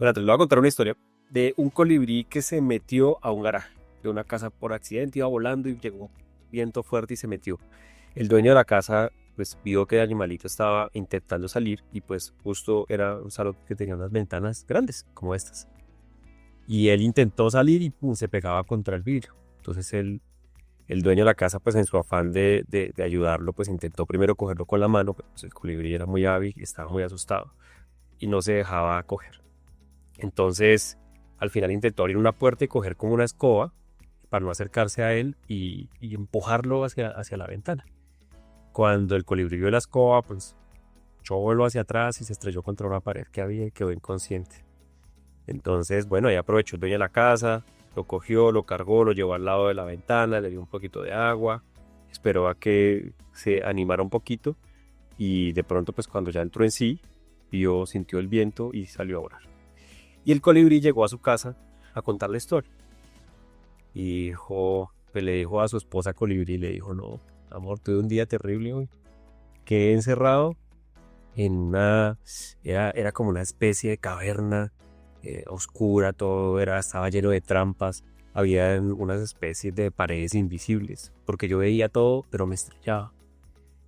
Bueno, te voy a contar una historia de un colibrí que se metió a un garaje de una casa por accidente, iba volando y llegó un viento fuerte y se metió. El dueño de la casa pues vio que el animalito estaba intentando salir y pues justo era un salón que tenía unas ventanas grandes como estas. Y él intentó salir y pum, se pegaba contra el vidrio. Entonces el dueño de la casa pues en su afán de ayudarlo pues intentó primero cogerlo con la mano, pero pues, el colibrí era muy hábil y estaba muy asustado y no se dejaba coger. Entonces, al final intentó abrir una puerta y coger como una escoba para no acercarse a él y empujarlo hacia la ventana. Cuando el colibrí vio la escoba, pues echó vuelo hacia atrás y se estrelló contra una pared que había y quedó inconsciente. Entonces, bueno, ahí aprovechó el dueño de la casa, lo cogió, lo cargó, lo llevó al lado de la ventana, le dio un poquito de agua, esperó a que se animara un poquito y de pronto, pues cuando ya entró en sí, sintió el viento y salió a volar. Y el colibrí llegó a su casa a contar la historia. Y pues le dijo a su esposa colibrí, le dijo, no, amor, tuve un día terrible hoy. Quedé encerrado en era como una especie de caverna oscura, estaba lleno de trampas. Había unas especies de paredes invisibles, porque yo veía todo, pero me estrellaba.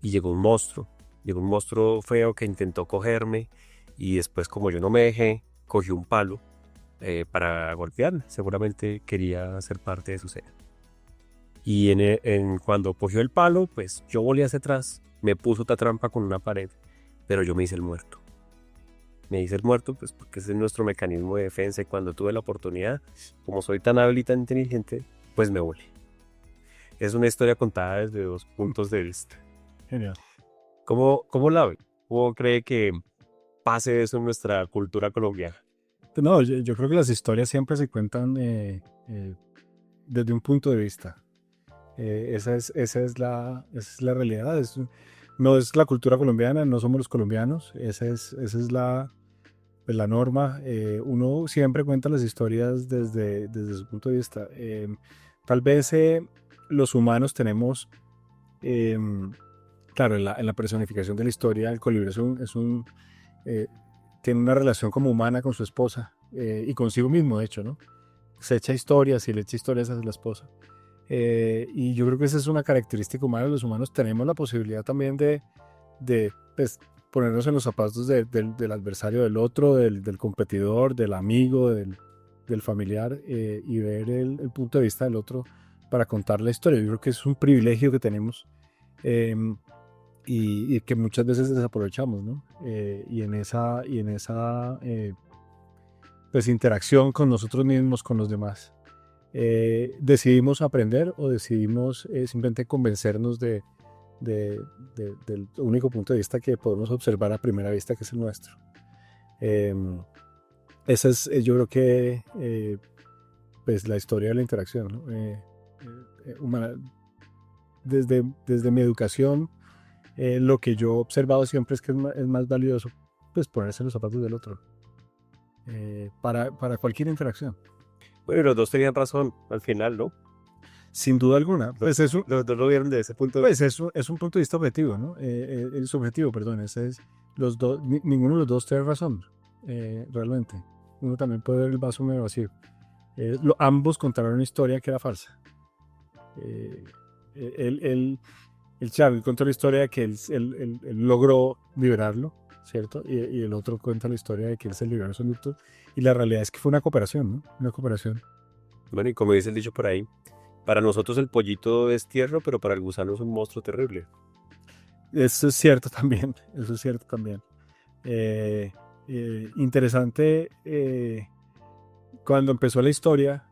Y llegó un monstruo feo que intentó cogerme y después como yo no me dejé, cogió un palo para golpearme. Seguramente quería ser parte de su cena. Y cuando cogió el palo, pues yo volé hacia atrás, me puso otra trampa con una pared, pero yo me hice el muerto. Me hice el muerto, pues porque ese es nuestro mecanismo de defensa y cuando tuve la oportunidad, como soy tan hábil y tan inteligente, pues me volé. Es una historia contada desde dos puntos de vista. Genial. ¿Cómo la ve? ¿Cómo cree que pase eso en nuestra cultura colombiana? No, yo creo que las historias siempre se cuentan desde un punto de vista. Esa es la realidad. No es la cultura colombiana, no somos los colombianos. Esa es la norma. Uno siempre cuenta las historias desde su punto de vista. Tal vez los humanos tenemos, claro, en la personificación de la historia, el colibrí eh, tiene una relación como humana con su esposa y consigo mismo, de hecho, ¿no? Se echa historias y le echa historias a la esposa. Y yo creo que esa es una característica humana. Los humanos tenemos la posibilidad también de pues, ponernos en los zapatos del adversario del otro, del competidor, del amigo, del familiar y ver el punto de vista del otro para contar la historia. Yo creo que es un privilegio que tenemos eh, y que muchas veces desaprovechamos, ¿no? Y en esa pues, interacción con nosotros mismos, con los demás. Decidimos aprender o decidimos simplemente convencernos del único punto de vista que podemos observar a primera vista, que es el nuestro. Eh, Esa es, yo creo que, pues la historia de la interacción, ¿no? Humana. Desde mi educación, lo que yo he observado siempre es que es más valioso, pues, ponerse en los zapatos del otro, para cualquier interacción. Bueno, los dos tenían razón al final, ¿no? Sin duda alguna, pues eso, Los dos lo vieron desde ese punto de pues vista. eso es un punto de vista objetivo, ¿no? El subjetivo, perdón, ese es los dos, ninguno de los dos tiene razón, realmente. Uno también puede ver el vaso medio vacío. Ambos contaron una historia que era falsa. Eh, el Chávez contó la historia de que él logró liberarlo, ¿cierto? Y el otro cuenta la historia de que él se liberó solito. Y la realidad es que fue una cooperación, ¿no? Una cooperación. Bueno, y como dice el dicho por ahí, para nosotros el pollito es tierno, pero para el gusano es un monstruo terrible. Eso es cierto también, eso es cierto también. Eh, Interesante, cuando empezó la historia,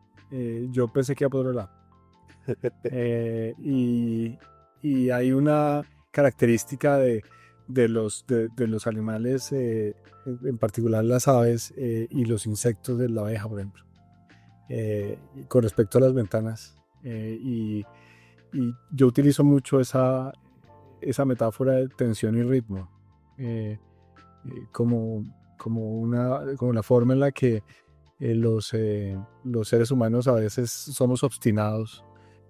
yo pensé que iba por otro lado. Y hay una característica de los animales, en particular las aves y los insectos de la abeja, por ejemplo, con respecto a las ventanas. Y yo utilizo mucho esa metáfora de tensión y ritmo, eh, como la forma en la que los seres humanos a veces somos obstinados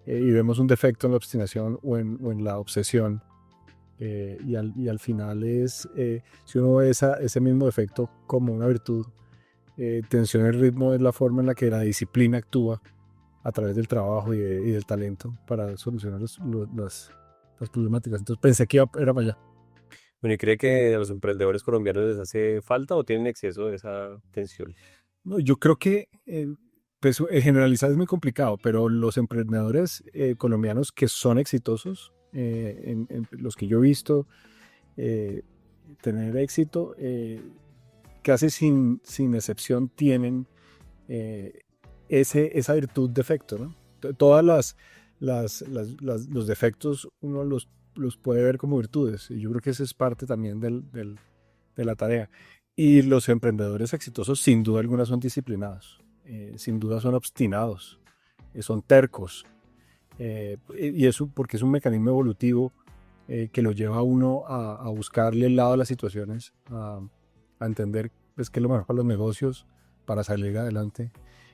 y vemos un defecto en la obstinación o en la obsesión. Y al final si uno ve ese mismo defecto como una virtud, tensión del ritmo es la forma en la que la disciplina actúa a través del trabajo y del talento para solucionar las problemáticas. Entonces pensé que era para allá. Bueno, ¿y cree que a los emprendedores colombianos les hace falta o tienen exceso de esa tensión? No, yo creo que pues, generalizar es muy complicado, pero los emprendedores colombianos que son exitosos, en los que yo he visto eh, tener éxito, casi sin excepción tienen eh, esa virtud defecto, ¿no? Todas los defectos uno los puede ver como virtudes y yo creo que esa es parte también de la tarea. Y los emprendedores exitosos sin duda alguna son disciplinados, sin duda son obstinados, son tercos, y eso porque es un mecanismo evolutivo que lo lleva a uno a buscarle el lado a las situaciones, a entender pues, qué es lo mejor para los negocios, para salir adelante.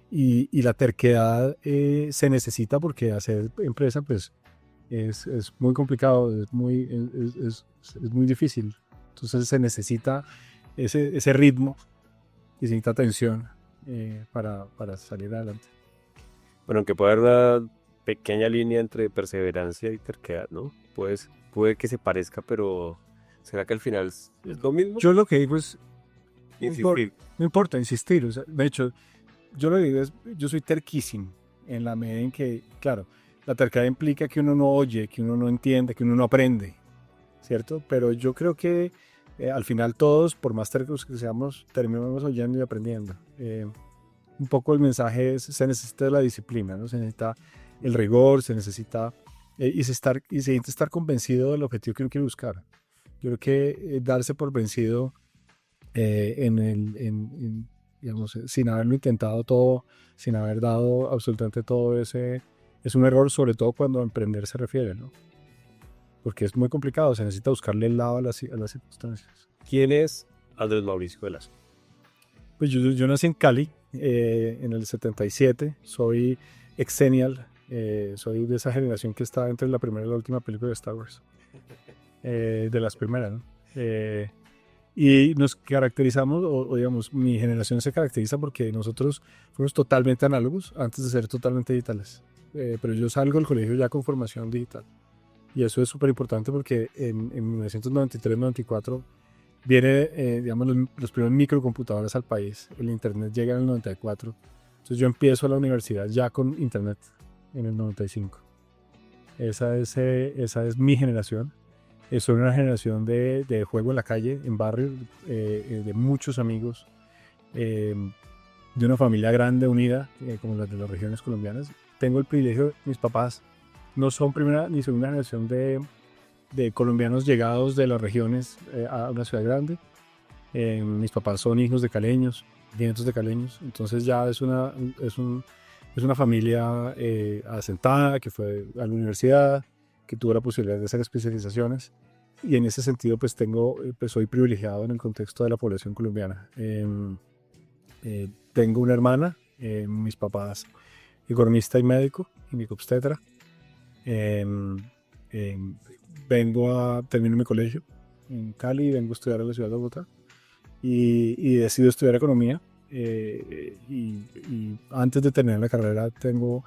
Y la terquedad se necesita porque hacer empresa pues, es muy complicado, es muy difícil. Entonces se necesita ese ritmo y se necesita atención para salir adelante. Bueno, aunque puede haber una pequeña línea entre perseverancia y terquedad, ¿no? Pues puede que se parezca, pero ¿será que al final es lo mismo? Yo lo que digo es, Insistir. no importa insistir. O sea, de hecho, yo lo que digo es, yo soy terquísimo en la medida en que, claro, la terquedad implica que uno no oye, que uno no entiende, que uno no aprende, ¿cierto? Pero yo creo que al final todos, por más tercos que seamos, terminamos oyendo y aprendiendo. Un poco el mensaje es, se necesita de la disciplina, ¿no? Se necesita el rigor, se necesita y se necesita estar convencido del objetivo que uno quiere buscar. Yo creo que darse por vencido digamos, sin haberlo intentado todo, sin haber dado absolutamente todo ese, es un error, sobre todo cuando a emprender se refiere, ¿no? Porque es muy complicado, se necesita buscarle el lado a las circunstancias. ¿Quién es Andrés Mauricio Velasco? Pues yo nací en Cali en el 77, soy exennial, soy de esa generación que está entre la primera y la última película de Star Wars, de las primeras, ¿no? Y nos caracterizamos, o digamos, mi generación se caracteriza porque nosotros fuimos totalmente análogos antes de ser totalmente digitales. Pero yo salgo del colegio ya con formación digital. Y eso es súper importante porque en 1993-94 viene, digamos, los primeros microcomputadores al país. El internet llega en el 94. Entonces yo empiezo la universidad ya con internet en el 95. Esa es mi generación. Soy una generación de juego en la calle, en barrio, de muchos amigos, de una familia grande, unida, como las de las regiones colombianas. Tengo el privilegio, mis papás no son primera ni segunda generación de colombianos llegados de las regiones a una ciudad grande. Mis papás son hijos de caleños, nietos de caleños, entonces ya es una familia asentada, que fue a la universidad, que tuvo la posibilidad de hacer especializaciones y en ese sentido pues soy privilegiado en el contexto de la población colombiana. Tengo una hermana, mis papás economista y médico y mi obstetra. Termino mi colegio en Cali, vengo a estudiar a la ciudad de Bogotá y decido estudiar economía y antes de terminar la carrera tengo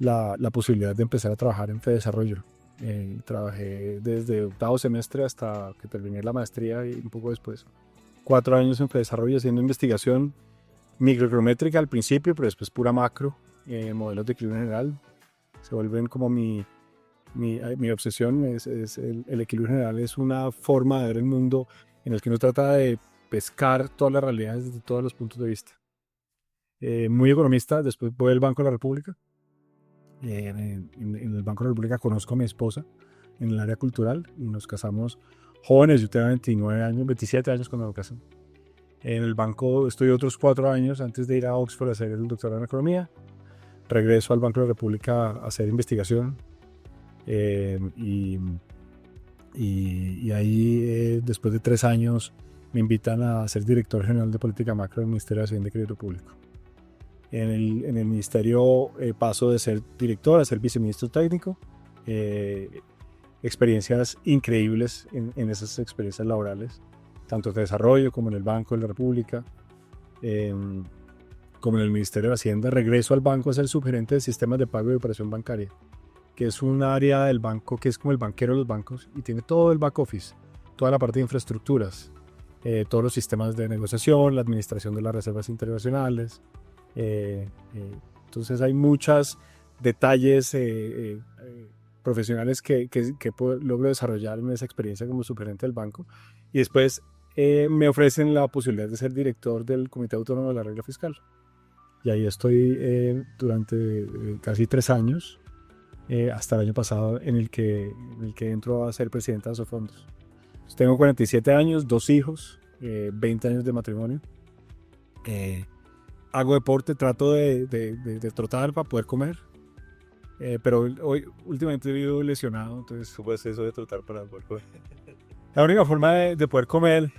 la posibilidad de empezar a trabajar en Fedesarrollo. Trabajé desde octavo semestre hasta que terminé la maestría y un poco después. 4 años en Fedesarrollo haciendo investigación microeconométrica al principio, pero después pura macro, modelos de equilibrio general. Se vuelven como mi obsesión. El equilibrio general es una forma de ver el mundo en el que uno trata de pescar todas las realidades desde todos los puntos de vista. Muy economista, después voy al Banco de la República. En el Banco de la República conozco a mi esposa en el área cultural y nos casamos jóvenes. Yo tenía 29 años, 27 años cuando me casé. En el banco estuve otros 4 años antes de ir a Oxford a hacer el doctorado en economía. Regreso al Banco de la República a hacer investigación y ahí después de 3 años me invitan a ser director general de política macro del Ministerio de Hacienda y Crédito Público. En el ministerio paso de ser director a ser viceministro técnico. Experiencias increíbles en esas experiencias laborales, tanto de desarrollo como en el Banco de la República. como en el Ministerio de Hacienda, regreso al banco a ser subgerente de sistemas de pago y operación bancaria, que es un área del banco que es como el banquero de los bancos y tiene todo el back office, toda la parte de infraestructuras, todos los sistemas de negociación, la administración de las reservas internacionales. Entonces hay muchos detalles profesionales que logro desarrollar en esa experiencia como subgerente del banco. Y después me ofrecen la posibilidad de ser director del Comité Autónomo de la Regla Fiscal. Y ahí estoy durante casi 3 años, hasta el año pasado, en el que entro a ser presidente de Asofondos. Entonces, tengo 47 años, 2 hijos, 20 años de matrimonio. Hago deporte, trato de trotar para poder comer. Pero últimamente he vivido lesionado, entonces ¿Cómo es eso de trotar para poder comer? la única forma de poder comer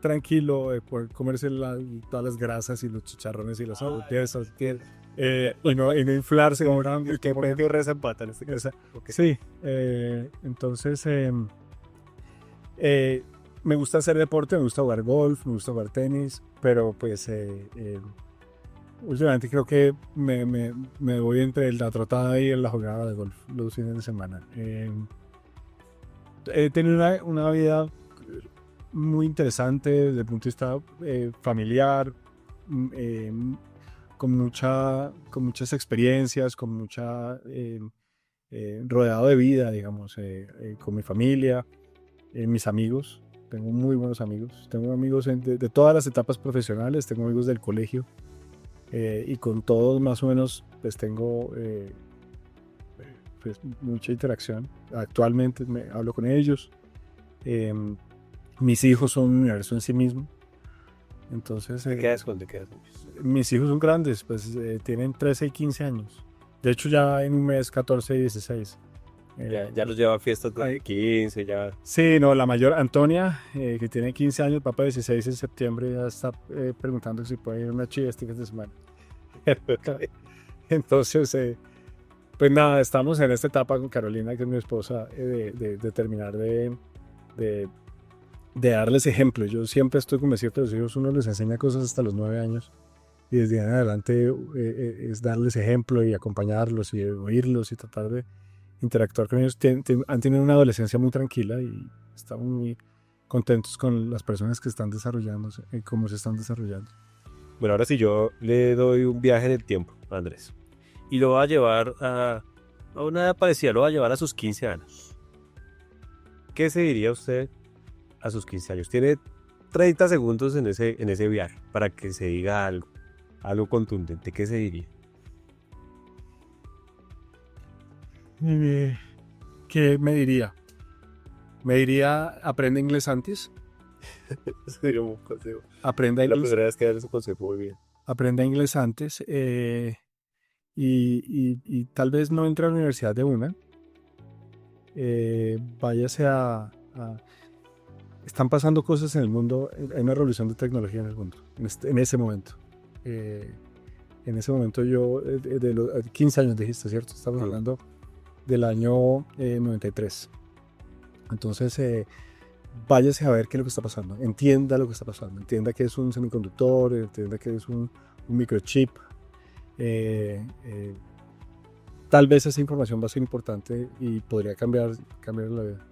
tranquilo, de poder comerse todas las grasas y los chicharrones y las hamburguesas, y no inflarse como una... Que medio reza empata en este caso. Okay. Sí, entonces me gusta hacer deporte, me gusta jugar golf, me gusta jugar tenis, pero pues últimamente creo que me voy entre la trotada y la jugada de golf los fines de semana. He tenido una vida muy interesante desde el punto de vista familiar, con muchas experiencias, rodeado de vida, digamos, con mi familia, mis amigos. Tengo muy buenos amigos. Tengo amigos de todas las etapas profesionales, tengo amigos del colegio. Y con todos más o menos pues tengo pues, mucha interacción. Actualmente hablo con ellos. Mis hijos son un universo en sí mismo. Entonces, ¿Te quedas con? Mis hijos son grandes, pues tienen 13 y 15 años. De hecho, ya en un mes 14 y 16. Ya los lleva a fiestas de 15, ya. Sí, no, la mayor, Antonia, que tiene 15 años, papá 16 en septiembre, ya está preguntando si puede ir a una chiva este fin de semana. Entonces, pues nada, estamos en esta etapa con Carolina, que es mi esposa, de terminar de darles ejemplo. Yo siempre estoy convencido que a los hijos uno les enseña cosas hasta los 9 años y desde ahí en adelante es darles ejemplo y acompañarlos y oírlos y tratar de interactuar con ellos. Han tenido una adolescencia muy tranquila y estamos muy contentos con las personas que están desarrollándose y cómo se están desarrollando. Bueno, ahora sí yo le doy un viaje en el tiempo a Andrés y lo va a llevar a una edad parecida, lo va a llevar a sus 15 años. ¿Qué se diría usted a sus 15 años? Tiene 30 segundos en ese viaje para que se diga algo contundente. ¿Qué se diría? ¿Qué me diría? Me diría, aprende inglés antes. Sería un consejo. Aprenda La inglés. primera vez que dar ese consejo, muy bien. Aprenda inglés antes y tal vez no entre a la universidad de una. Váyase están pasando cosas en el mundo, hay una revolución de tecnología en el mundo, en ese momento. En ese momento yo, de los 15 años dijiste, ¿cierto? Estamos hablando del año 93. Entonces, váyase a ver qué es lo que está pasando, entienda lo que está pasando, entienda que es un semiconductor, entienda que es un microchip. Tal vez esa información va a ser importante y podría cambiar la vida.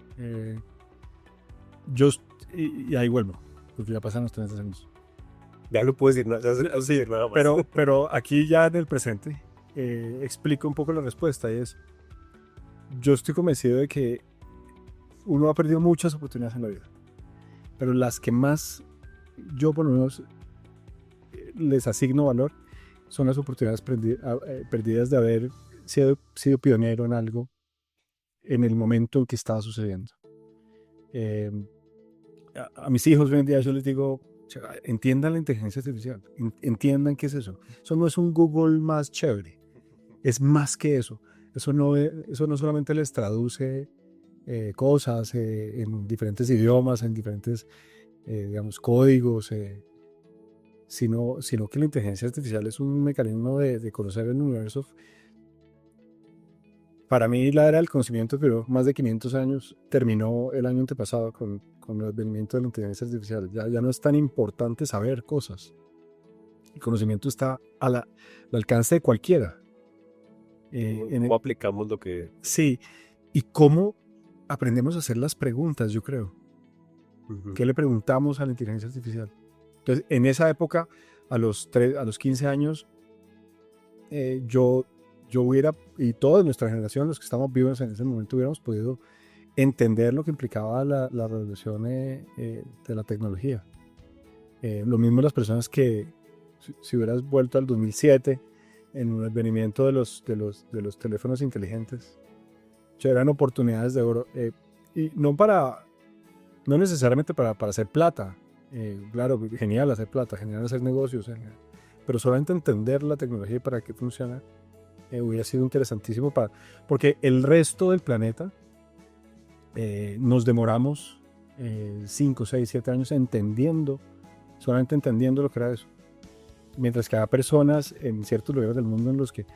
Y ahí vuelvo, porque ya pasan los 30 años. Ya no puedo decir nada más. Pero aquí ya en el presente explico un poco la respuesta y es, yo estoy convencido de que uno ha perdido muchas oportunidades en la vida, pero las que más yo por lo menos les asigno valor son las oportunidades perdidas de haber sido pionero en algo en el momento en que estaba sucediendo. A mis hijos hoy en día yo les digo, entiendan la inteligencia artificial, entiendan qué es eso. Eso no es un Google más chévere, es más que eso. Eso no solamente les traduce cosas en diferentes idiomas, en diferentes, digamos, códigos, sino que la inteligencia artificial es un mecanismo de conocer el universo. Para mí la era del conocimiento, que duró más de 500 años, terminó el año antepasado con el advenimiento de la inteligencia artificial. Ya no es tan importante saber cosas, El conocimiento está al alcance de cualquiera. ¿Cómo aplicamos lo que...? Sí, y cómo aprendemos a hacer las preguntas, yo creo. ¿Qué le preguntamos a la inteligencia artificial? Entonces, en esa época, a los 15 años, yo hubiera, y toda nuestra generación, los que estamos vivos en ese momento, hubiéramos podido entender lo que implicaba la revolución de la tecnología. Lo mismo las personas que, si hubieras vuelto al 2007, en el advenimiento de los teléfonos inteligentes, eran oportunidades de oro, y no necesariamente para hacer plata. Claro, genial hacer plata, genial hacer negocios, pero solamente entender la tecnología y para qué funciona hubiera sido interesantísimo porque el resto del planeta nos demoramos 5, 6, 7 años solamente entendiendo lo que era eso. Mientras que hay personas en ciertos lugares del mundo en los que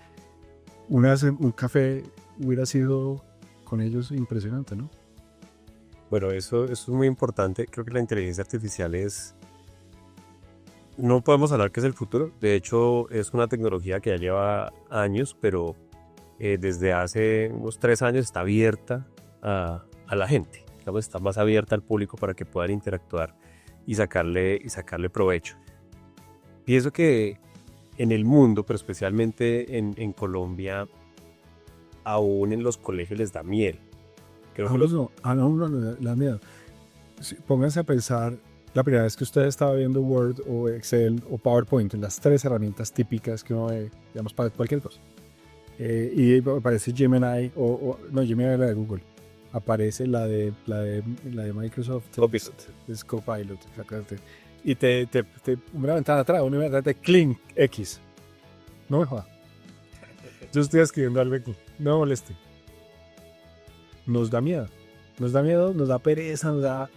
un café hubiera sido con ellos impresionante, ¿no? Bueno, eso es muy importante. Creo que la inteligencia artificial no podemos hablar que es el futuro. De hecho, es una tecnología que ya lleva años, pero desde hace unos 3 años está abierta a la gente. Digamos, está más abierta al público para que puedan interactuar y sacarle provecho. Pienso que en el mundo, pero especialmente en Colombia, aún en los colegios les da miel. A uno le da miedo. Pónganse a pensar la primera vez que usted estaba viendo Word o Excel o PowerPoint, las 3 herramientas típicas que uno ve, digamos, para cualquier cosa. Y aparece Gemini, no, Gemini es la de Google. Aparece la de Microsoft. Es Copilot, exactamente. Y una ventana atrás, una ventana de Clean X. No me joda. Yo estoy escribiendo algo aquí. No me moleste. Nos da miedo, nos da pereza,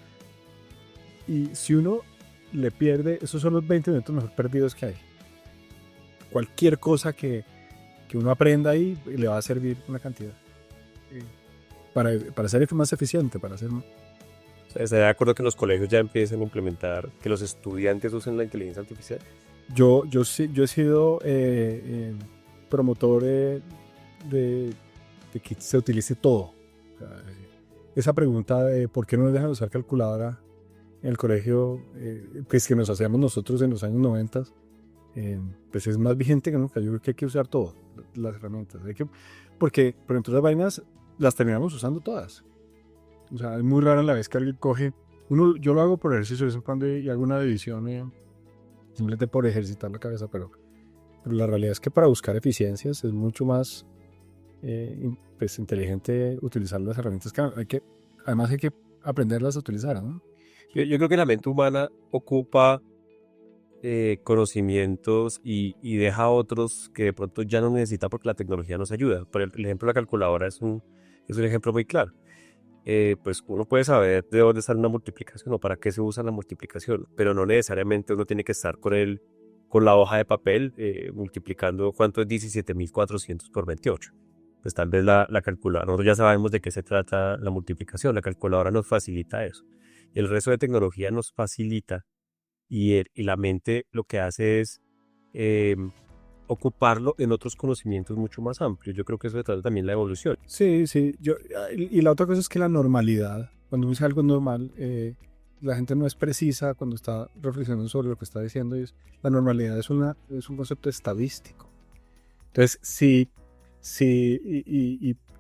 y si uno le pierde, esos son los 20 minutos mejor perdidos que hay. Cualquier cosa que uno aprenda ahí le va a servir una cantidad para ser más eficiente, para ser... ¿Estaría de acuerdo que los colegios ya empiecen a implementar, que los estudiantes usen la inteligencia artificial? Yo he sido promotor de que se utilice todo. Esa pregunta de por qué no nos dejan usar calculadora en el colegio, pues que nos hacíamos nosotros en los años 90, pues es más vigente que nunca. Yo creo que hay que usar todas las herramientas. Porque, por ejemplo, las vainas las terminamos usando todas. O sea, es muy raro la vez que alguien coge... Yo lo hago por ejercicio de vez en cuando y hago una división simplemente por ejercitar la cabeza, pero la realidad es que para buscar eficiencias es mucho más... pues inteligente utilizar las herramientas además hay que aprenderlas a utilizar, ¿no? Yo creo que la mente humana ocupa conocimientos y deja a otros que de pronto ya no necesita porque la tecnología nos ayuda. Por el ejemplo de la calculadora es un ejemplo muy claro. Pues uno puede saber de dónde sale una multiplicación o para qué se usa la multiplicación, pero no necesariamente uno tiene que estar con la hoja de papel multiplicando cuánto es 17.400 por 28. Pues tal vez la calculadora, nosotros ya sabemos de qué se trata la multiplicación, la calculadora nos facilita eso. Y el resto de tecnología nos facilita y la mente lo que hace es ocuparlo en otros conocimientos mucho más amplios. Yo creo que eso se trata también la evolución. Sí. Y la otra cosa es que la normalidad, cuando uno dice algo normal, la gente no es precisa cuando está reflexionando sobre lo que está diciendo. La normalidad es un concepto estadístico. Entonces, y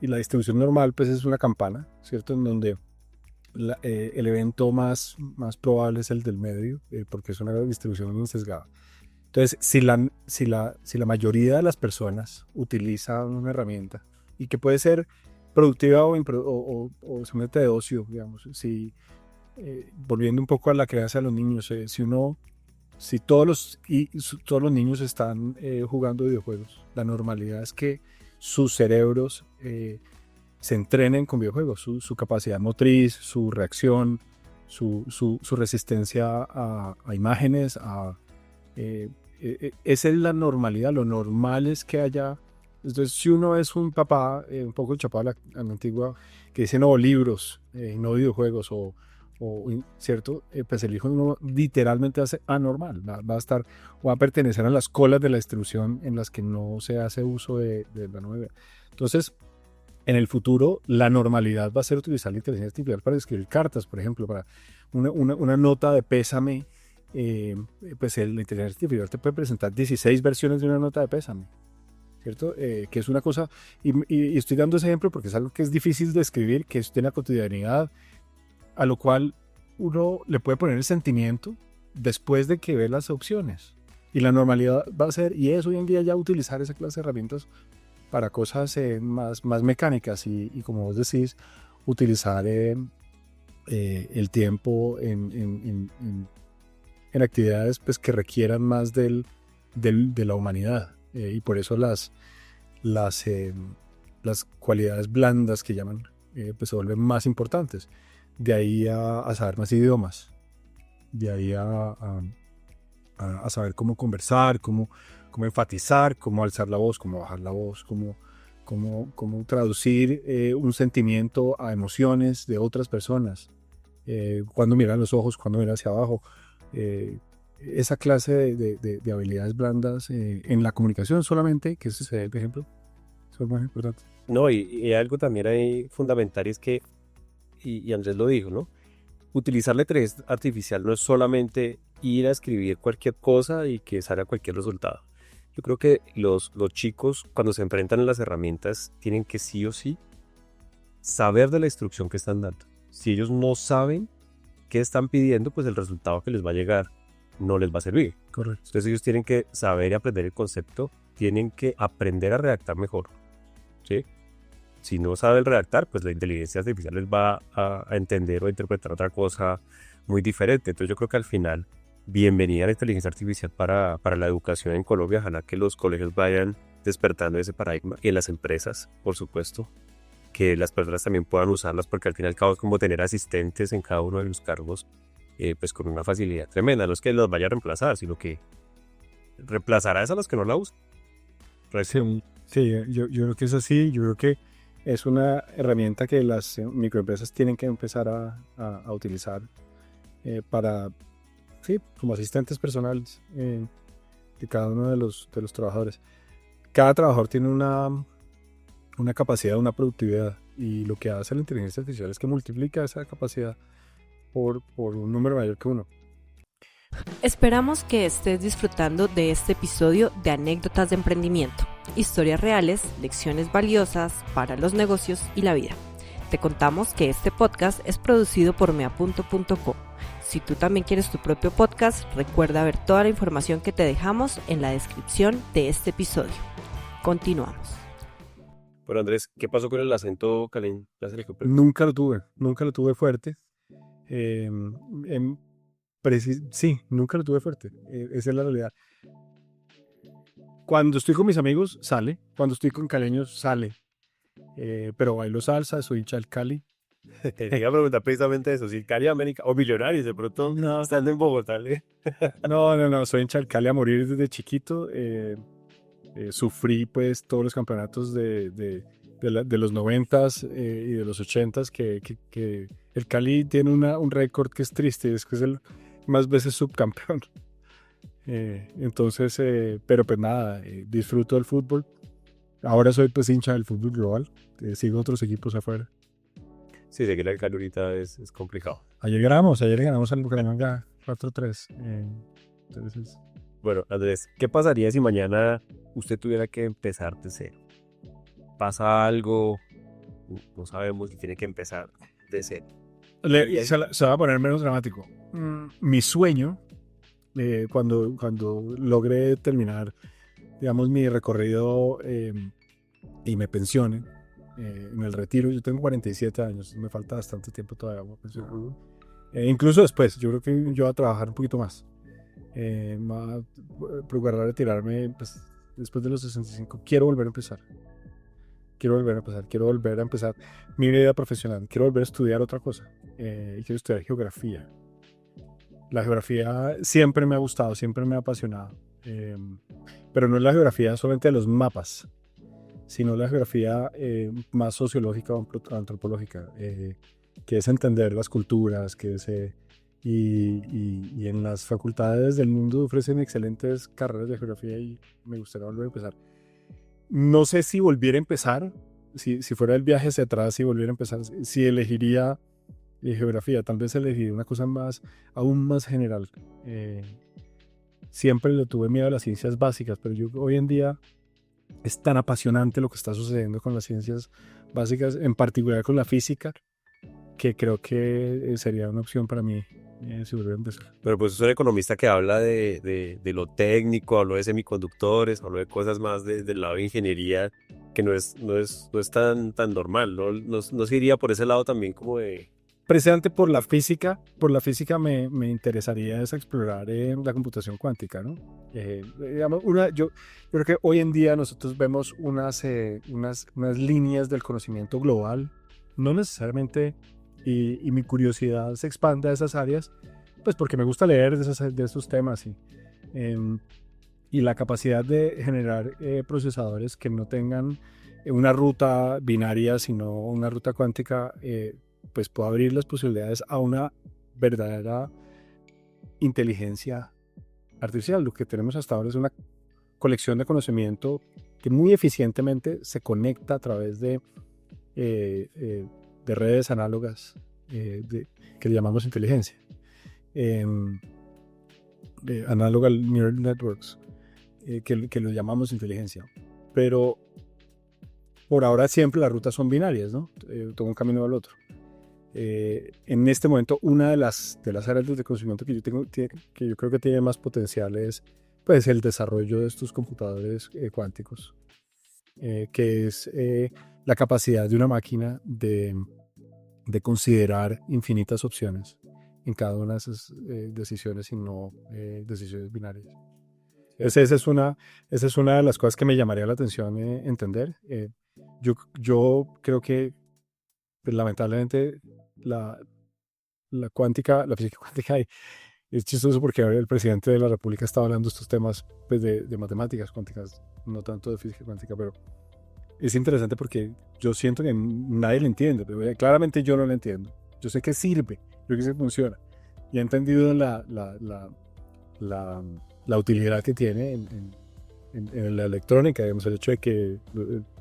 la distribución normal pues es una campana, ¿cierto? En donde el evento más probable es el del medio, porque es una distribución muy sesgada. Entonces, si la mayoría de las personas utilizan una herramienta y que puede ser productiva o simplemente de ocio, digamos, volviendo un poco a la crianza de los niños, si todos los niños están jugando videojuegos, la normalidad es que sus cerebros se entrenen con videojuegos, su capacidad motriz, su reacción, su resistencia a imágenes, esa es la normalidad. Lo normal es que haya... Entonces, si uno es un papá un poco chapado a la antigua, que dice no, libros, no videojuegos, o ¿cierto? Pues el hijo no, literalmente va a ser anormal, va a estar o va a pertenecer a las colas de la distribución en las que no se hace uso de la nueva. Entonces, en el futuro, la normalidad va a ser utilizar la inteligencia artificial para escribir cartas, por ejemplo, para una nota de pésame. Pues la inteligencia artificial te puede presentar 16 versiones de una nota de pésame, ¿cierto? Que es una cosa, y estoy dando ese ejemplo porque es algo que es difícil de escribir, que es de la cotidianidad, a lo cual uno le puede poner el sentimiento después de que ve las opciones. Y la normalidad va a ser, y es hoy en día ya utilizar esa clase de herramientas para cosas más mecánicas y como vos decís, utilizar el tiempo en actividades pues, que requieran más de la humanidad. Y por eso las cualidades blandas que llaman pues se vuelven más importantes. De ahí a saber más idiomas. De ahí a saber cómo conversar, cómo enfatizar, cómo alzar la voz, cómo bajar la voz, cómo traducir un sentimiento a emociones de otras personas. Cuando mirar los ojos, cuando mirar hacia abajo. Esa clase de habilidades blandas en la comunicación solamente, que ese es el ejemplo, son más importantes. No, y algo también ahí fundamental es que, y Andrés lo dijo, ¿no? Utilizar la inteligencia artificial no es solamente ir a escribir cualquier cosa y que salga cualquier resultado. Yo creo que los chicos, cuando se enfrentan a las herramientas, tienen que sí o sí saber de la instrucción que están dando. Si ellos no saben qué están pidiendo, pues el resultado que les va a llegar no les va a servir. Correcto. Entonces ellos tienen que saber y aprender el concepto, tienen que aprender a redactar mejor, ¿sí? Si no saben redactar, pues la inteligencia artificial les va a entender o a interpretar otra cosa muy diferente. Entonces yo creo que al final, bienvenida a la inteligencia artificial para la educación en Colombia. Ojalá que los colegios vayan despertando ese paradigma y en las empresas, por supuesto, que las personas también puedan usarlas, porque al fin y al cabo es como tener asistentes en cada uno de los cargos, pues con una facilidad tremenda. No es que los vaya a reemplazar, sino que reemplazará a los que no la usan. Sí, yo creo que es así. Yo creo que es una herramienta que las microempresas tienen que empezar a utilizar para, sí, como asistentes personales de cada uno de los trabajadores. Cada trabajador tiene una capacidad, una productividad, y lo que hace la inteligencia artificial es que multiplica esa capacidad por un número mayor que uno. Esperamos que estés disfrutando de este episodio de Anécdotas de Emprendimiento, historias reales, lecciones valiosas para los negocios y la vida. Te contamos que este podcast es producido por meapunto.co. Si tú también quieres tu propio podcast, recuerda ver toda la información que te dejamos en la descripción de este episodio. Continuamos. Bueno, Andrés, ¿qué pasó con el acento caleño? Nunca lo tuve fuerte. Sí, nunca lo tuve fuerte. Esa es la realidad. Cuando estoy con mis amigos, sale. Cuando estoy con caleños, sale. Pero bailo salsa, soy hincha del Cali. Te iba a preguntar precisamente eso, si Cali América o Millonarios de pronto no están en Bogotá, ¿eh? No, soy hincha del Cali a morir desde chiquito. Sufrí pues todos los campeonatos de los 90s y de los 80s que el Cali tiene un récord que es triste, es que es el más veces subcampeón. Entonces, pero pues nada, disfruto del fútbol. Ahora soy pues hincha del fútbol global, sigo otros equipos afuera. Sí, seguir el Cali ahorita es complicado. Ayer ganamos al Bucaramanga 4-3. Entonces... Bueno, Andrés, ¿qué pasaría si mañana usted tuviera que empezar de cero? ¿Pasa algo? No sabemos si tiene que empezar de cero. Se va a poner menos dramático. Mi sueño, cuando logré terminar, digamos, mi recorrido y me pensione en el retiro, yo tengo 47 años, me falta bastante tiempo todavía para pensionar. Incluso después, yo creo que yo voy a trabajar un poquito más. Va a procurar retirarme pues, después de los 65. Quiero volver a empezar mi vida profesional. Quiero volver a estudiar otra cosa y quiero estudiar geografía. La geografía siempre me ha gustado, siempre me ha apasionado, pero no es la geografía solamente de los mapas, sino la geografía más sociológica o antropológica. que es entender las culturas, y en las facultades del mundo ofrecen excelentes carreras de geografía y me gustaría volver a empezar. No sé si volviera a empezar, si fuera el viaje hacia atrás, si volviera a empezar, si elegiría geografía, tal vez elegiría una cosa aún más general. Siempre le tuve miedo a las ciencias básicas, pero hoy en día es tan apasionante lo que está sucediendo con las ciencias básicas, en particular con la física, que creo que sería una opción para mí si volviera a empezar. Pero pues es un economista que habla de lo técnico, habló de semiconductores, habló de cosas más del lado de ingeniería, que no es tan normal, no se iría por ese lado también como de... Precisamente por la física me interesaría es explorar la computación cuántica, ¿no? Digamos, yo creo que hoy en día nosotros vemos unas líneas del conocimiento global, no necesariamente, y mi curiosidad se expande a esas áreas, pues porque me gusta leer de esos temas y la capacidad de generar procesadores que no tengan una ruta binaria, sino una ruta cuántica, pues puede abrir las posibilidades a una verdadera inteligencia artificial. Lo que tenemos hasta ahora es una colección de conocimiento que muy eficientemente se conecta a través de redes análogas que le llamamos inteligencia. Analog Neural Networks, que lo llamamos inteligencia. Pero por ahora siempre las rutas son binarias, ¿no? Todo un camino al otro. En este momento, una de las áreas de conocimiento que yo creo que tiene más potencial es pues, el desarrollo de estos computadores cuánticos, que es la capacidad de una máquina de considerar infinitas opciones en cada una de esas decisiones y no decisiones binarias. Esa es una de las cosas que me llamaría la atención entender. Yo creo que pues, lamentablemente la física cuántica, es chistoso porque ahora el presidente de la República está hablando de estos temas pues, de matemáticas cuánticas, no tanto de física cuántica, pero es interesante porque yo siento que nadie lo entiende, pero claramente yo no lo entiendo. Yo sé que sirve, yo sé que funciona y he entendido la utilidad que tiene en la electrónica, digamos, el hecho de que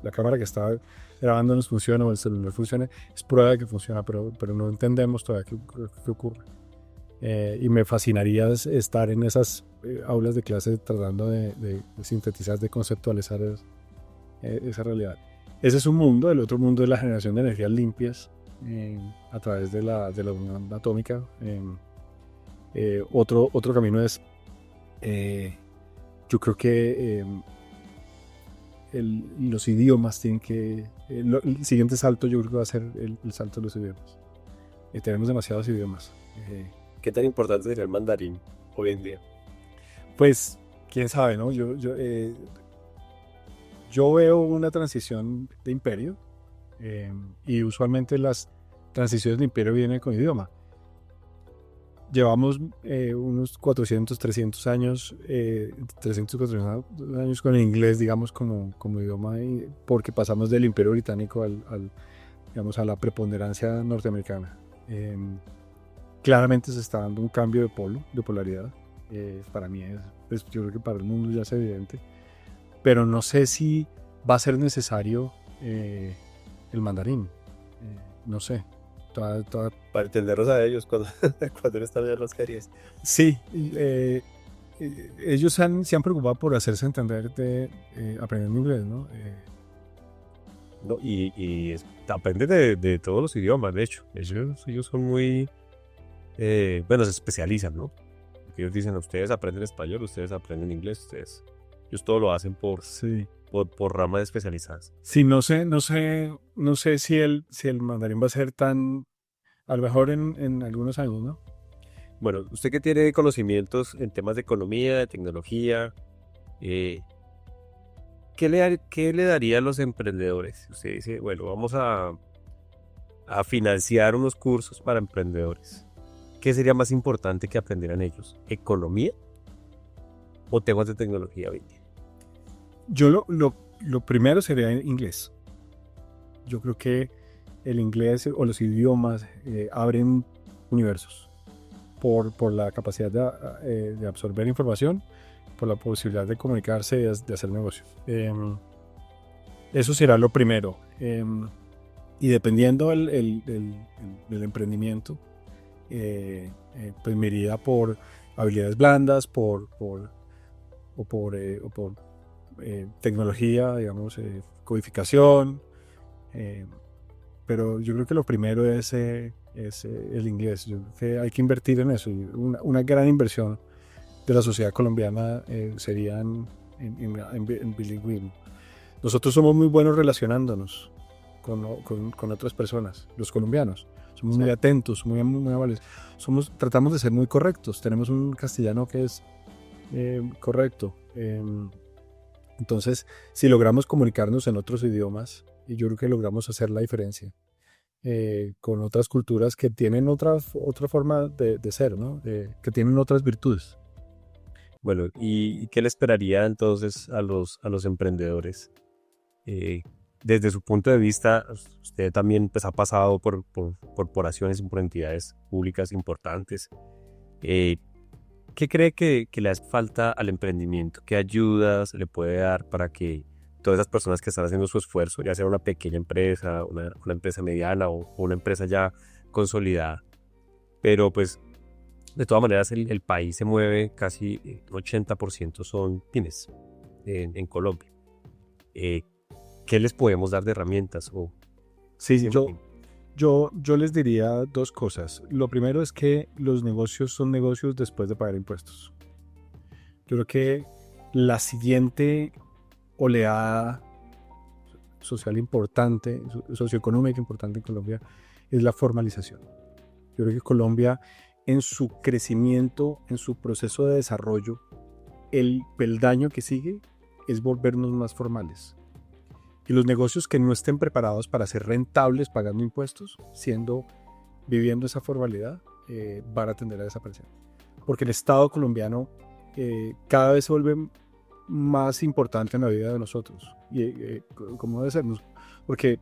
la cámara que está grabando nos funciona o el celular funcione, es prueba de que funciona, pero no entendemos todavía qué ocurre. Y me fascinaría estar en esas aulas de clase tratando de sintetizar, de conceptualizar esa realidad. Ese es un mundo. El otro mundo es la generación de energías limpias a través de la unión atómica. Otro camino es, yo creo que los idiomas tienen que... el siguiente salto yo creo que va a ser el salto de los idiomas. Tenemos demasiados idiomas. ¿Qué tan importante sería el mandarín hoy en día? Pues, quién sabe, ¿no? Yo veo una transición de imperio y usualmente las transiciones de imperio vienen con idioma. Llevamos unos 400, 300 años, 300, 400 años con el inglés, digamos, como idioma, porque pasamos del imperio británico digamos, a la preponderancia norteamericana. Claramente se está dando un cambio de polaridad. Para mí pues, yo creo que para el mundo ya es evidente. Pero no sé si va a ser necesario el mandarín. No sé. Para entenderlos a ellos cuando están en las series. Sí, ellos se han preocupado por hacerse entender aprendiendo inglés, ¿no? No, y aprenden de todos los idiomas, de hecho. Ellos son muy... bueno, se especializan, ¿no? Ellos dicen, ustedes aprenden español, ustedes aprenden inglés, ellos todo lo hacen por ramas especializadas. Sí, no sé si el mandarín va a ser tan, a lo mejor en algunos años, ¿no? Bueno, usted que tiene conocimientos en temas de economía, de tecnología, ¿qué le daría a los emprendedores? Usted dice, bueno, vamos a financiar unos cursos para emprendedores. ¿Qué sería más importante que aprendieran ellos? ¿Economía o temas de tecnología hoy en día? Yo lo primero sería inglés. Yo creo que el inglés o los idiomas abren universos por la capacidad de absorber información, por la posibilidad de comunicarse y de hacer negocios. Eso será lo primero. Y dependiendo del emprendimiento, pues me iría por habilidades blandas, por tecnología, digamos, codificación. Pero yo creo que lo primero es el inglés. Yo creo que hay que invertir en eso. Y una gran inversión de la sociedad colombiana sería en bilingüismo. Nosotros somos muy buenos relacionándonos con otras personas, los colombianos. Somos muy atentos, muy amables. Tratamos de ser muy correctos. Tenemos un castellano que es correcto. Entonces, si logramos comunicarnos en otros idiomas, y yo creo que logramos hacer la diferencia con otras culturas que tienen otra forma de ser, ¿no? Que tienen otras virtudes. Bueno, ¿y qué le esperaría entonces a los emprendedores? Desde su punto de vista, usted también pues, ha pasado por corporaciones y por entidades públicas importantes. ¿Qué cree que le hace falta al emprendimiento? ¿Qué ayudas le puede dar para que todas esas personas que están haciendo su esfuerzo, ya sea una pequeña empresa, una empresa mediana o una empresa ya consolidada, pero pues de todas maneras el país se mueve, casi 80% son pymes en Colombia? ¿Qué les podemos dar de herramientas? Sí, yo les diría dos cosas. Lo primero es que los negocios son negocios después de pagar impuestos. Yo creo que la siguiente oleada social importante, socioeconómica importante en Colombia, es la formalización. Yo creo que Colombia, en su crecimiento, en su proceso de desarrollo, el peldaño que sigue es volvernos más formales. Y los negocios que no estén preparados para ser rentables pagando impuestos, viviendo esa formalidad, van a tender a desaparecer. Porque el Estado colombiano cada vez se vuelve más importante en la vida de nosotros. Y como debe ser, porque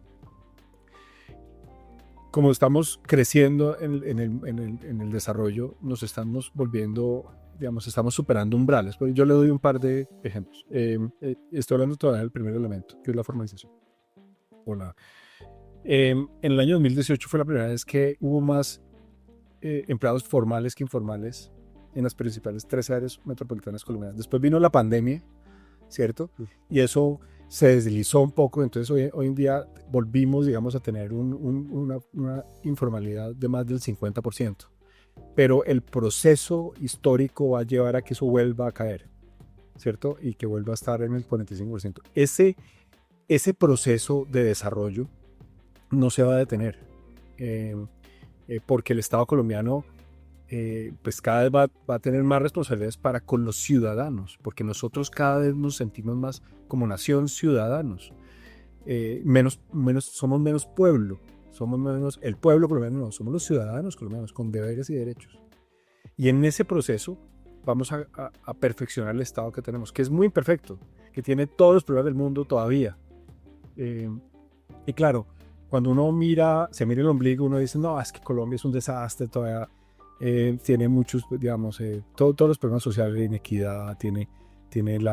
como estamos creciendo en el desarrollo, nos estamos volviendo, digamos, estamos superando umbrales. Pero yo le doy un par de ejemplos. Estoy hablando todavía del primer elemento, que es la formalización. En el año 2018 fue la primera vez que hubo más empleados formales que informales en las principales 3 áreas metropolitanas colombianas. Después vino la pandemia, ¿cierto? Y eso se deslizó un poco, entonces hoy en día volvimos, digamos, a tener una informalidad de más del 50%. Pero el proceso histórico va a llevar a que eso vuelva a caer, ¿cierto? Y que vuelva a estar en el 45%. Ese proceso de desarrollo no se va a detener, porque el Estado colombiano pues cada vez va a tener más responsabilidades para con los ciudadanos, porque nosotros cada vez nos sentimos más como nación ciudadanos, somos menos pueblo, somos menos el pueblo colombiano, no, somos los ciudadanos colombianos con deberes y derechos. Y en ese proceso vamos a perfeccionar el Estado que tenemos, que es muy imperfecto, que tiene todos los problemas del mundo todavía. Y claro, cuando uno se mira el ombligo, uno dice, no, es que Colombia es un desastre, todavía tiene muchos, digamos, todos los problemas sociales, la inequidad, tiene el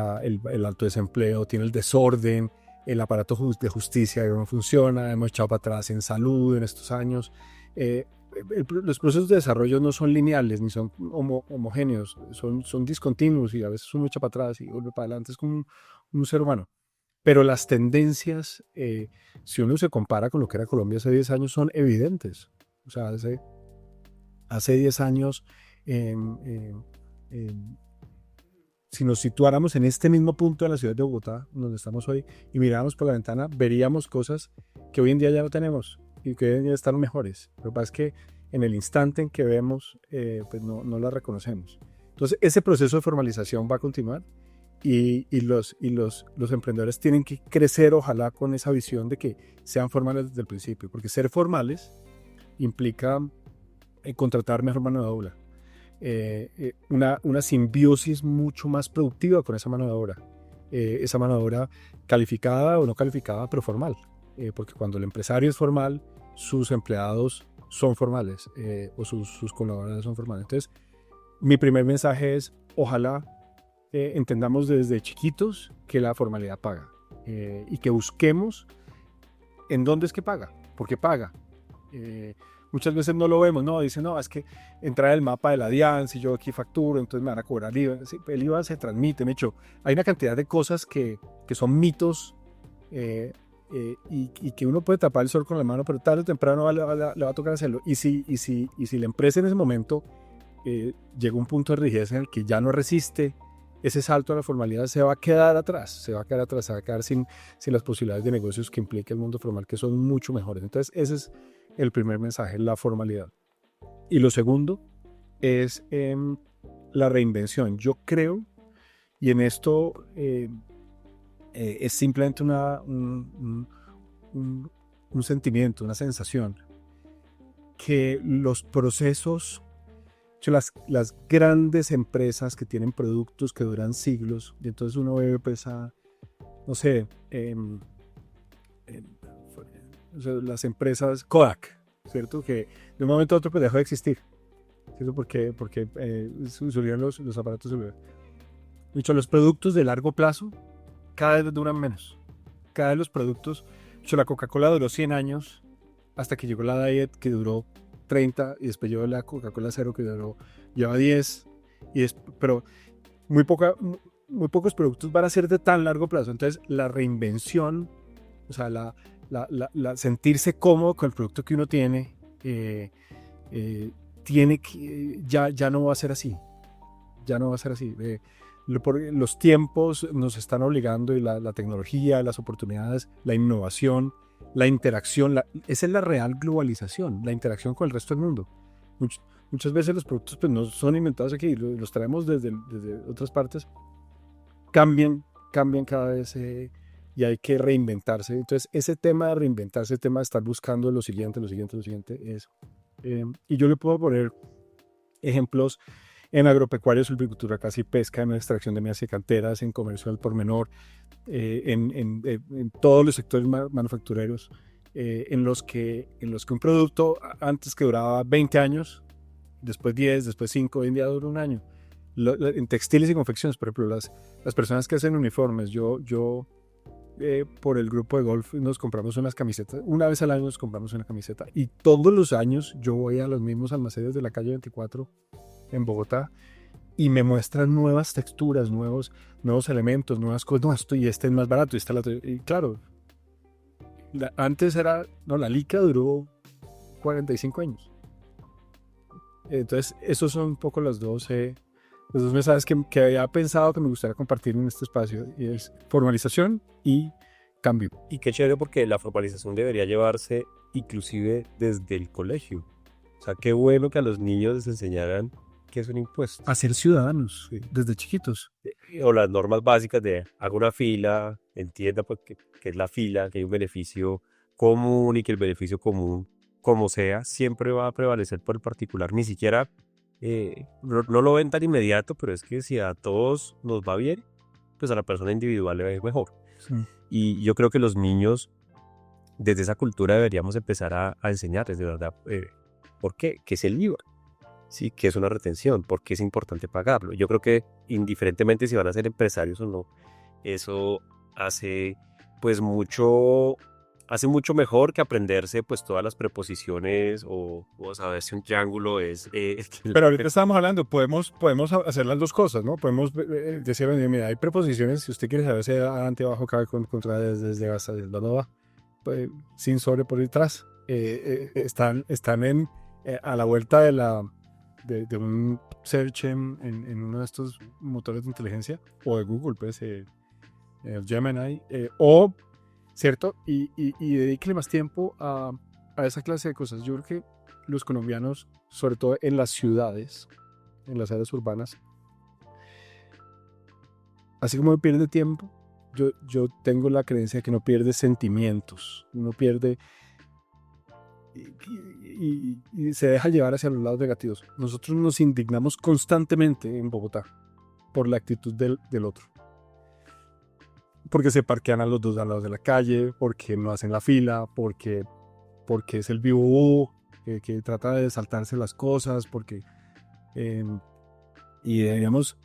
alto desempleo, tiene el desorden, el aparato de justicia que no funciona, hemos echado para atrás en salud en estos años. Los procesos de desarrollo no son lineales ni son homogéneos, son discontinuos y a veces uno echa para atrás y vuelve para adelante, es como un ser humano. Pero las tendencias, si uno se compara con lo que era Colombia hace 10 años, son evidentes. O sea, hace 10 años, si nos situáramos en este mismo punto de la ciudad de Bogotá, donde estamos hoy, y miráramos por la ventana, veríamos cosas que hoy en día ya no tenemos y que hoy en día están mejores. Lo que pasa es que en el instante en que vemos, pues no las reconocemos. Entonces, ese proceso de formalización va a continuar. Y los emprendedores tienen que crecer, ojalá, con esa visión de que sean formales desde el principio, porque ser formales implica contratar mejor mano de obra, una simbiosis mucho más productiva con esa mano de obra, calificada o no calificada, pero formal, porque cuando el empresario es formal sus empleados son formales o sus colaboradores son formales. Entonces, mi primer mensaje es, ojalá entendamos desde chiquitos que la formalidad paga y que busquemos en dónde es que paga, porque paga. Muchas veces no lo vemos, no, dicen, no, es que entra el mapa de la DIAN, si yo aquí facturo, entonces me van a cobrar IVA. Sí, el IVA se transmite, de hecho, hay una cantidad de cosas que son mitos y que uno puede tapar el sol con la mano, pero tarde o temprano le va a tocar hacerlo. Y si la empresa en ese momento llega a un punto de rigidez en el que ya no resiste ese salto a la formalidad, se va a quedar atrás, se va a quedar sin las posibilidades de negocios que implica el mundo formal, que son mucho mejores. Entonces, ese es el primer mensaje, la formalidad. Y lo segundo es la reinvención. Yo creo, y en esto es simplemente un sentimiento, una sensación, que los procesos, las grandes empresas que tienen productos que duran siglos, y entonces uno ve pues no sé, las empresas Kodak, ¿cierto? Que de un momento a otro pues dejó de existir, ¿cierto? Porque surgieron los aparatos celulares. Dicho, los productos de largo plazo cada vez duran menos. Cada vez los productos, la Coca-Cola duró 100 años hasta que llegó la Diet, que duró 30, y después llegó la Coca-Cola Cero, que lleva 10, pero muy pocos productos van a ser de tan largo plazo. Entonces, la reinvención, o sea, la sentirse cómodo con el producto que uno tiene, tiene que, ya no va a ser así. Ya no va a ser así. Los tiempos nos están obligando, y la tecnología, las oportunidades, la innovación, la interacción, esa es la real globalización, la interacción con el resto del mundo. Muchas veces los productos pues, no son inventados aquí, los traemos desde otras partes, cambian cada vez y hay que reinventarse. Entonces, ese tema de reinventarse, el tema de estar buscando lo siguiente es... y yo le puedo poner ejemplos en agropecuaria, silvicultura, casi pesca, en extracción de mías y canteras, en comercio al por menor, en todos los sectores manufactureros, en los que un producto antes que duraba 20 años, después 10, después 5, hoy en día dura un año. En textiles y confecciones, por ejemplo, las personas que hacen uniformes, yo por el grupo de golf nos compramos unas camisetas, una vez al año nos compramos una camiseta, y todos los años yo voy a los mismos almacenes de la calle 24 en Bogotá y me muestran nuevas texturas, nuevos elementos, nuevas cosas. No, esto y este es más barato, y claro, antes era, no, la licra duró 45 años. Entonces, esos son un poco los dos mensajes que había pensado que me gustaría compartir en este espacio, y es formalización y cambio. Y qué chévere, porque la formalización debería llevarse inclusive desde el colegio. O sea, qué bueno que a los niños les enseñaran qué es un impuesto. A ser ciudadanos, sí, desde chiquitos. O las normas básicas de haga una fila, entienda pues, qué es la fila, que hay un beneficio común, y que el beneficio común, como sea, siempre va a prevalecer por el particular. Ni siquiera, no lo ven tan inmediato, pero es que si a todos nos va bien, pues a la persona individual le va a ir mejor. Sí. Y yo creo que los niños, desde esa cultura, deberíamos empezar a enseñarles de verdad por qué es el IVA. Sí, que es una retención, porque es importante pagarlo. Yo creo que indiferentemente si van a ser empresarios o no, eso hace mucho mejor que aprenderse pues todas las preposiciones o saber si un triángulo es... Pero ahorita estábamos hablando, podemos hacer las dos cosas, ¿no? Podemos decir, mira, hay preposiciones, si usted quiere saber si adelante, abajo, cabe, contra, desde, hasta, del dónde va, pues, sin sobre por detrás. Están a la vuelta de un search en uno de estos motores de inteligencia, o de Google, pues, Gemini, ¿cierto? Y dedíquele más tiempo a esa clase de cosas. Yo creo que los colombianos, sobre todo en las ciudades, en las áreas urbanas, así como pierde tiempo, yo tengo la creencia de que no pierde sentimientos, no pierde... Y se deja llevar hacia los lados negativos. Nosotros nos indignamos constantemente en Bogotá por la actitud del otro, porque se parquean a los dos lados de la calle, porque no hacen la fila, porque porque es el vivo que trata de saltarse las cosas, y deberíamos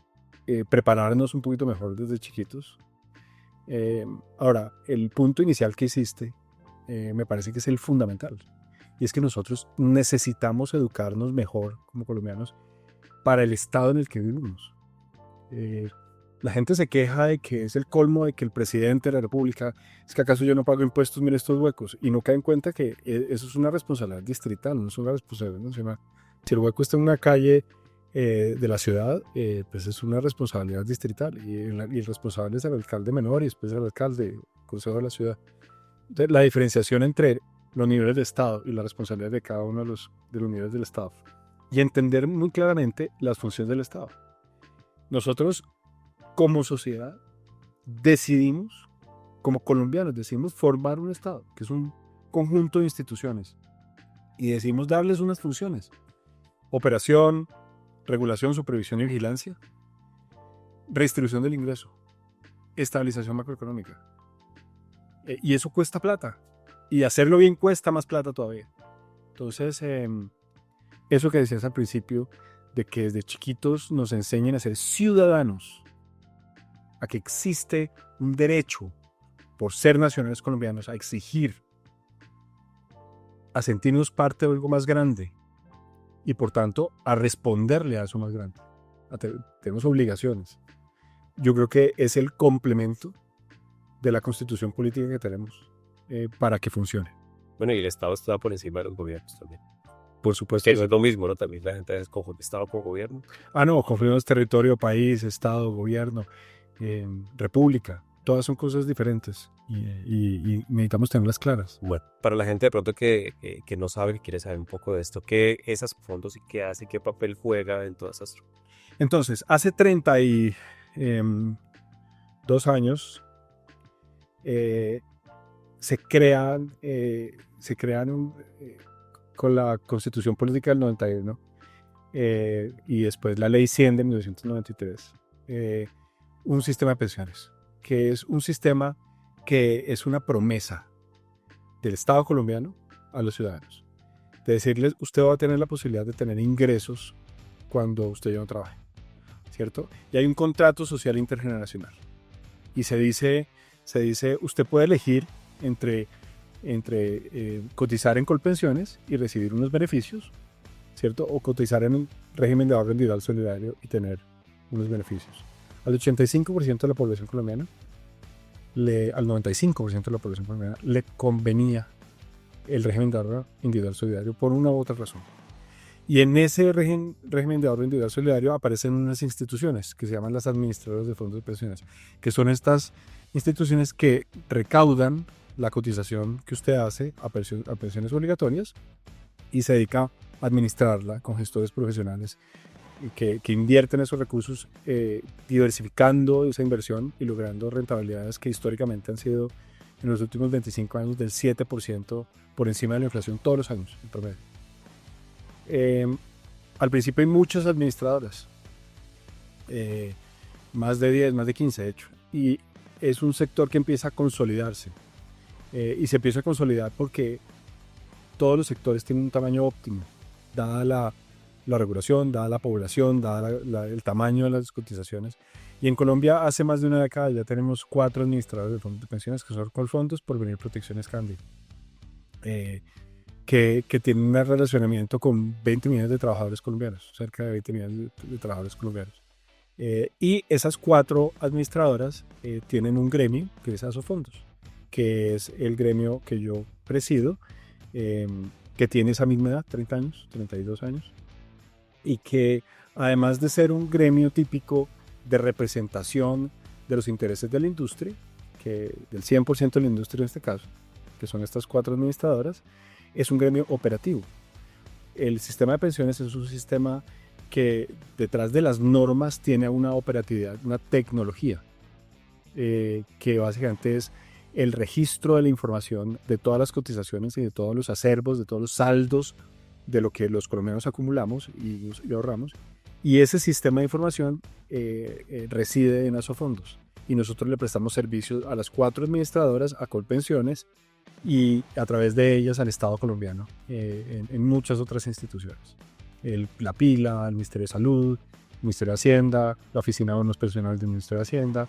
prepararnos un poquito mejor desde chiquitos. Ahora, el punto inicial que hiciste me parece que es el fundamental, y es que nosotros necesitamos educarnos mejor como colombianos para el estado en el que vivimos. La gente se queja de que es el colmo de que el presidente de la República, es que acaso yo no pago impuestos, mire estos huecos, y no cae en cuenta que eso es una responsabilidad distrital, no es una responsabilidad nacional. Si el hueco está en una calle de la ciudad, pues es una responsabilidad distrital, y el responsable es el alcalde menor y después el alcalde, el consejo de la ciudad. Entonces, la diferenciación entre los niveles de Estado y la responsabilidad de cada uno de los niveles del Estado, y entender muy claramente las funciones del Estado. Nosotros, como sociedad, decidimos, como colombianos, decidimos formar un Estado, que es un conjunto de instituciones, y decidimos darles unas funciones: operación, regulación, supervisión y vigilancia, redistribución del ingreso, estabilización macroeconómica. Y eso cuesta plata, y hacerlo bien cuesta más plata todavía. Entonces, eso que decías al principio, de que desde chiquitos nos enseñen a ser ciudadanos, a que existe un derecho por ser nacionales colombianos a exigir, a sentirnos parte de algo más grande y por tanto a responderle a eso más grande. Tenemos obligaciones. Yo creo que es el complemento de la constitución política que tenemos para que funcione. Bueno, y el Estado está por encima de los gobiernos también. Por supuesto. Que eso es lo mismo, ¿no? También la gente es confunde Estado con gobierno. No, confundimos territorio, país, Estado, gobierno, república. Todas son cosas diferentes y necesitamos tenerlas claras. Bueno, para la gente de pronto que no sabe, que quiere saber un poco de esto, ¿qué esos fondos y qué hace, qué papel juega en todas esas? Entonces, hace 32 años se crean con la Constitución Política del 91 y después la Ley 100 de 1993, un sistema de pensiones, que es un sistema que es una promesa del Estado colombiano a los ciudadanos, de decirles: usted va a tener la posibilidad de tener ingresos cuando usted ya no trabaje, ¿cierto? Y hay un contrato social intergeneracional, y se dice usted puede elegir entre cotizar en Colpensiones y recibir unos beneficios, ¿cierto? O cotizar en un régimen de ahorro individual solidario y tener unos beneficios. Al 85% de la población colombiana, al 95% de la población colombiana, le convenía el régimen de ahorro individual solidario por una u otra razón. Y en ese régimen de ahorro individual solidario aparecen unas instituciones que se llaman las administradoras de fondos de pensiones, que son estas instituciones que recaudan la cotización que usted hace a pensiones obligatorias y se dedica a administrarla con gestores profesionales que invierten esos recursos, diversificando esa inversión y logrando rentabilidades que históricamente han sido en los últimos 25 años del 7% por encima de la inflación todos los años en promedio. Al principio hay muchas administradoras, más de 10, más de 15 de hecho, y es un sector que empieza a consolidarse. Y se empieza a consolidar porque todos los sectores tienen un tamaño óptimo, dada la regulación, dada la población, dada el tamaño de las cotizaciones. Y en Colombia hace más de una década ya tenemos 4 administradores de fondos de pensiones, que son Colfondos, Porvenir, Protecciones, Candi, que tienen un relacionamiento con 20 millones de trabajadores colombianos, cerca de 20 millones de trabajadores colombianos. Y esas 4 administradoras tienen un gremio que es Asofondos, que es el gremio que yo presido, que tiene esa misma edad, 30 años, 32 años, y que además de ser un gremio típico de representación de los intereses de la industria, del 100% de la industria en este caso, que son estas 4 administradoras, es un gremio operativo. El sistema de pensiones es un sistema que detrás de las normas tiene una operatividad, una tecnología, que básicamente es el registro de la información de todas las cotizaciones y de todos los acervos, de todos los saldos de lo que los colombianos acumulamos y ahorramos. Y ese sistema de información reside en Asofondos. Y nosotros le prestamos servicios a las 4 administradoras, a Colpensiones y a través de ellas al Estado colombiano, en muchas otras instituciones. La Pila, el Ministerio de Salud, el Ministerio de Hacienda, la Oficina de Bonos Personales del Ministerio de Hacienda,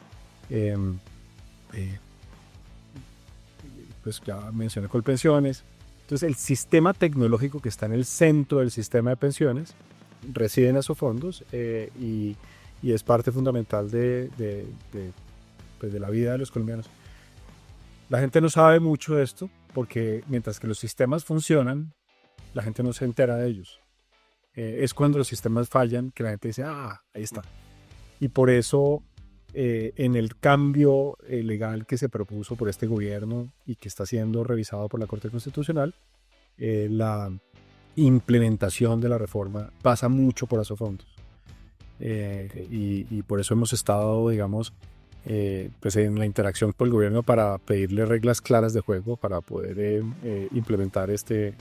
pues ya mencioné Colpensiones. Entonces el sistema tecnológico que está en el centro del sistema de pensiones reside en Asofondos y es parte fundamental pues de la vida de los colombianos. La gente no sabe mucho de esto porque mientras que los sistemas funcionan, la gente no se entera de ellos. Es cuando los sistemas fallan que la gente dice, ahí está. Y por eso en el cambio legal que se propuso por este gobierno y que está siendo revisado por la Corte Constitucional, la implementación de la reforma pasa mucho por Asofondos. Y por eso hemos estado, digamos, pues en la interacción con el gobierno para pedirle reglas claras de juego para poder implementar este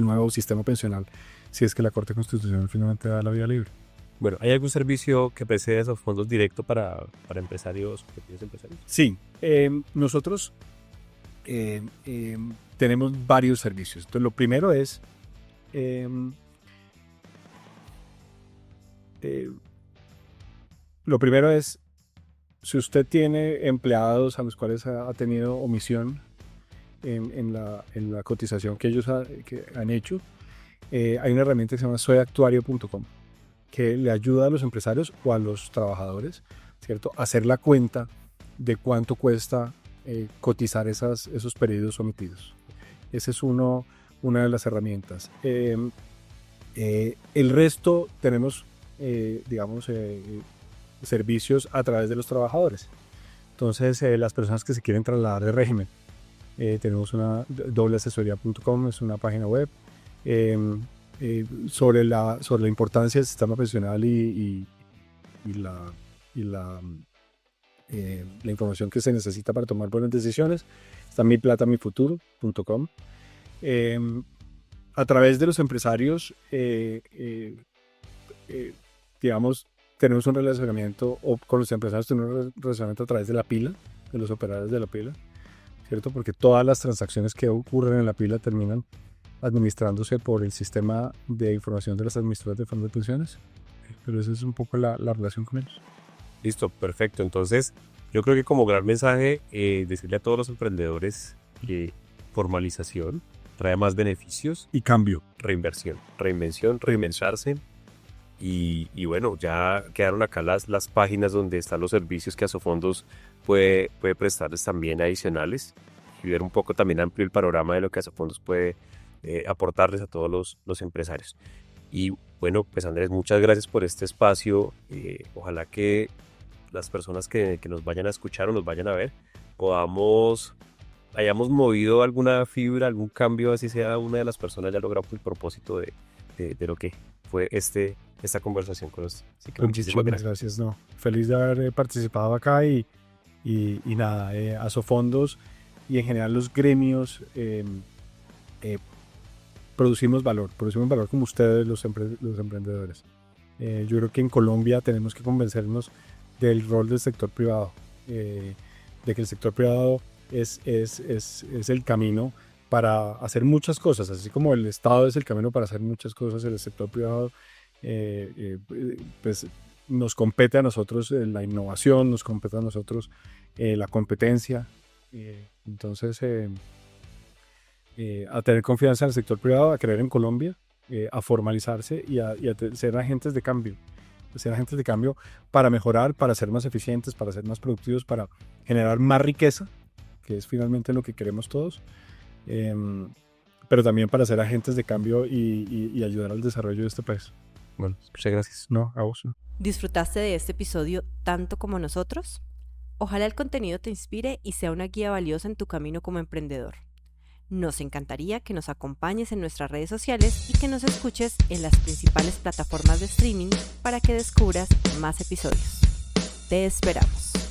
nuevo sistema pensional, si es que la Corte Constitucional finalmente da la vía libre. Bueno, ¿hay algún servicio que precede a esos fondos directo para empresarios, pequeños empresarios? Sí, nosotros tenemos varios servicios. Entonces, lo primero es si usted tiene empleados a los cuales ha tenido omisión en la cotización que ellos que han hecho, hay una herramienta que se llama soyactuario.com que le ayuda a los empresarios o a los trabajadores, ¿cierto?, a hacer la cuenta de cuánto cuesta cotizar esos periodos omitidos. Esa es una de las herramientas. El resto tenemos, servicios a través de los trabajadores. Entonces, las personas que se quieren trasladar de régimen, tenemos una dobleasesoría.com, es una página web sobre la importancia del sistema pensional y la información que se necesita para tomar buenas decisiones. Está miplatamifuturo.com. A través de los empresarios, tenemos un relacionamiento, o con los empresarios tenemos un relacionamiento a través de la pila, de los operadores de la pila, ¿cierto? Porque todas las transacciones que ocurren en la pila terminan administrándose por el sistema de información de las administradoras de fondos de pensiones. Pero esa es un poco la relación con ellos. Listo, perfecto. Entonces, yo creo que como gran mensaje, decirle a todos los emprendedores que formalización trae más beneficios y cambio, reinvención, reinventarse. Y bueno, ya quedaron acá las páginas donde están los servicios que Asofondos puede prestarles también adicionales y ver un poco también amplio el panorama de lo que Asofondos puede aportarles a todos los empresarios. Y bueno, pues Andrés, muchas gracias por este espacio. Ojalá que las personas que nos vayan a escuchar o nos vayan a ver hayamos movido alguna fibra, algún cambio, así sea una de las personas ya logrado el propósito de lo que fue esta conversación con nosotros. Así que muchísimas gracias. No, feliz de haber participado acá y nada, Asofondos y en general los gremios producimos valor como ustedes, los emprendedores. Yo creo que en Colombia tenemos que convencernos del rol del sector privado, de que el sector privado es el camino para hacer muchas cosas, así como el Estado es el camino para hacer muchas cosas, el sector privado pues nos compete a nosotros la innovación, nos compete a nosotros la competencia. Entonces, a tener confianza en el sector privado, a creer en Colombia, a formalizarse y a ser agentes de cambio. Ser agentes de cambio para mejorar, para ser más eficientes, para ser más productivos, para generar más riqueza, que es finalmente lo que queremos todos, pero también para ser agentes de cambio y ayudar al desarrollo de este país. Bueno, muchas gracias. No, a vos. ¿Disfrutaste de este episodio tanto como nosotros? Ojalá el contenido te inspire y sea una guía valiosa en tu camino como emprendedor. Nos encantaría que nos acompañes en nuestras redes sociales y que nos escuches en las principales plataformas de streaming para que descubras más episodios. Te esperamos.